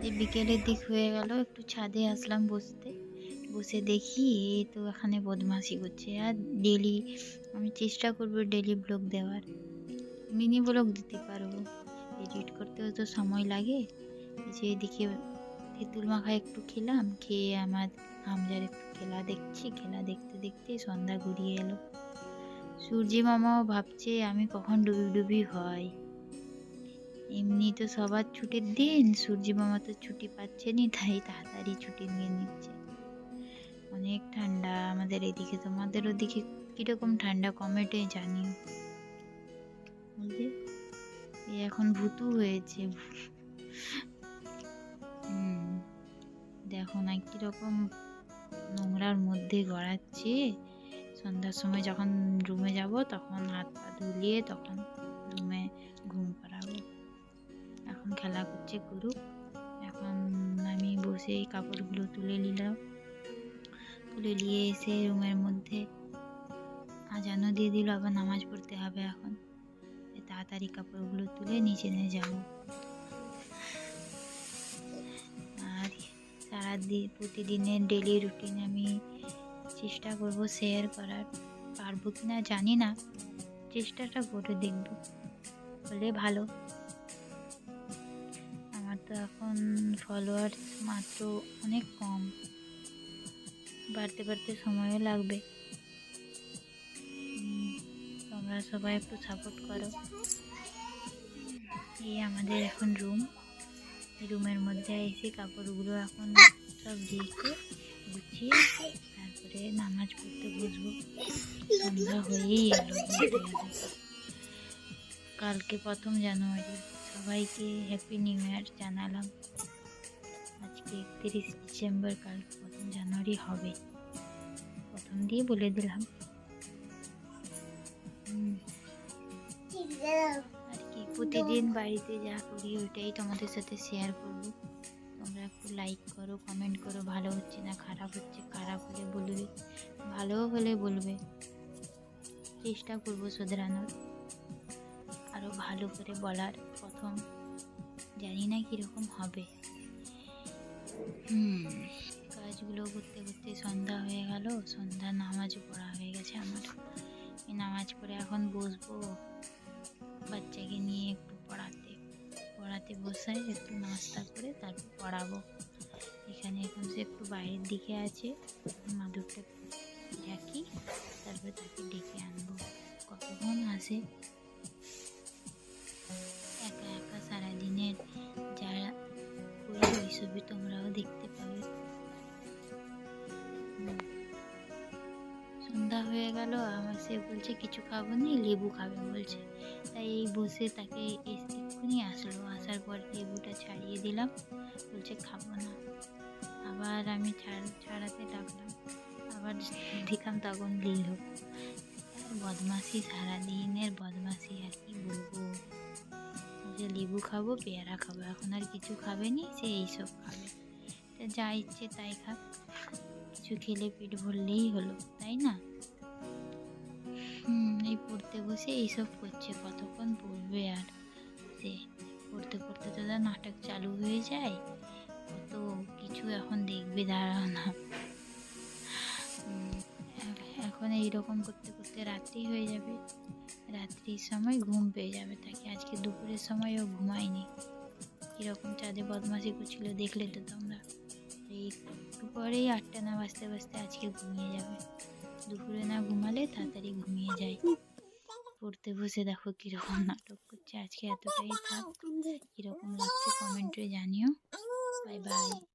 যে বিকেলের দিক হয়ে গেল, একটু ছাদে আসলাম বসতে। বসে দেখি এই তো এখানে বদমাশি করছে। আর ডেলি আমি চেষ্টা করব ডেলি ব্লগ দেওয়ার। মিনি ব্লগ দিতে পারবো। এডিট করতেও তো সময় লাগে। এই যে এদিকে তেঁতুল মাখা একটু খেলাম, খেয়ে আমার হামজার একটু খেলা দেখছি। খেলা দেখতে দেখতে সন্ধ্যা গড়িয়ে এলো। সূর্যি মামাও ভাবছে আমি কখন ডুবি ডুবি হয়। এমনি তো সবার ছুটির দিন, সূর্যি মামা তো ছুটি পাচ্ছেনই, তাই তাড়াতাড়ি ছুটি নিয়ে নিচ্ছে। অনেক ঠান্ডা আমাদের এদিকে। তোমাদের ওদিকে কিরকম ঠান্ডা কমেন্টে জানিও। বুঝলে, এই এখন ভুতু হয়েছে। দেখো না কিরকম নোংরার মধ্যে গড়াচ্ছে। সন্ধ্যার সময় যখন রুমে যাব তখন হাত পা ধুলিয়ে তখন রুমে ঘুম পাড়াবো। এখন খেলা করছে করুক। এখন আমি বসে এই কাপড়গুলো তুলে নিলাম। তুলে নিয়ে এসে রুমের মধ্যে আজানও দিয়ে দিল, আবার নামাজ পড়তে হবে। এখন তাড়াতাড়ি কাপড়গুলো তুলে নিচে নিয়ে যাব। আর প্রতিদিনের ডেলি রুটিন আমি চেষ্টা করব শেয়ার করার। পারবো কিনা জানি না, চেষ্টাটা করে দেখব, হলে ভালো। আমার তো এখন ফলোয়ার্স মাত্র অনেক কম, বাড়তে বাড়তে সময়ও লাগবে। তোমরা সবাই একটু সাপোর্ট করো। এই আমাদের এখন রুম। রুমের মধ্যে এসে কাপড়গুলো এখন সব রেখে গুছিয়ে তারপরে নামাজ পড়তে বসবো। সন্ধ্যা হয়েই এলো বলতে গেলে। কালকে 1 জানুয়ারি, সবাইকে হ্যাপি নিউ ইয়ার জানালাম। আজকে 31 ডিসেম্বর, কালকে 1 জানুয়ারি হবে। প্রথম দিয়ে বলে দিলাম। আর কি, প্রতিদিন বাড়িতে যা করি ওইটাই তোমাদের সাথে শেয়ার করবো। তোমরা একটু লাইক করো, কমেন্ট করো। ভালো হচ্ছে না খারাপ হচ্ছে, খারাপ হলে বলবে, ভালো হলে বলবে। চেষ্টা করবো শোধরানোর, আরো ভালো করে বলার। প্রথম জানি না কিরকম হবে। কাজগুলো করতে করতে সন্ধ্যা হয়ে গেল। সন্ধ্যা নামাজও পড়া হয়ে গেছে আমার। এই নামাজ পড়ে এখন বসবো বাচ্চাকে নিয়ে একটু পড়াতে বসে একটু নাস্তা করে তারপর পড়াবো। এখানে এখন সে একটু বাইরের দিকে আছে, মাদুরটা ঢাকি, তারপরে তাকে ডেকে আনবো। কতক্ষণ আসে, একা একা সারাদিনের যারা করি ওইসবই তোমরাও দেখতে পাবে। সন্ধ্যা হয়ে গেল, আমার সে বলছে কিছু খাবো নি, লেবু খাবে বলছে। তাই এই বসে তাকে এক্ষুনি আসলো, আসার পর লেবুটা ছাড়িয়ে দিলাম। বলছে খাবো না। আবার আমি ছাড়াতে ডাকলাম, আবার দেখলাম তখন নিল। আর বদমাসি, সারাদিনের বদমাসি, আর কি বলবো। যে লেবু খাবো, পেয়ারা খাবো, এখন আর কিছু খাবে নি, সে এইসব খাবে। তা যা ইচ্ছে তাই খাক, কিছু খেলে পেট ভরলেই হলো, তাই না? এই পড়তে বসে এইসব করছে। কতক্ষণ পড়বে আর। সে পড়তে পড়তে তো নাটক চালু হয়ে যায়। কত কিছু এখন দেখবে, দাঁড়াও না। এখন এইরকম করতে করতে রাত্রি হয়ে যাবে। রাত্রির সময় ঘুম পেয়ে যাবে তাকে। আজকে দুপুরের সময়ও ঘুমায়নি, কিরকম চাঁদে বদমাশি করছিল দেখলে তো তোমরা। এই একটু পরেই 8টা না বাজতে বাজতে আজকে ঘুমিয়ে যাবে। দুপুরে না ঘুমালে তাড়াতাড়ি ঘুমিয়ে যায়। পড়তে বসে দেখো কিরকম নাটক করছে। আজকে এতটাই থাক, কিরকম লাগছে কমেন্টে জানিও। Bye bye.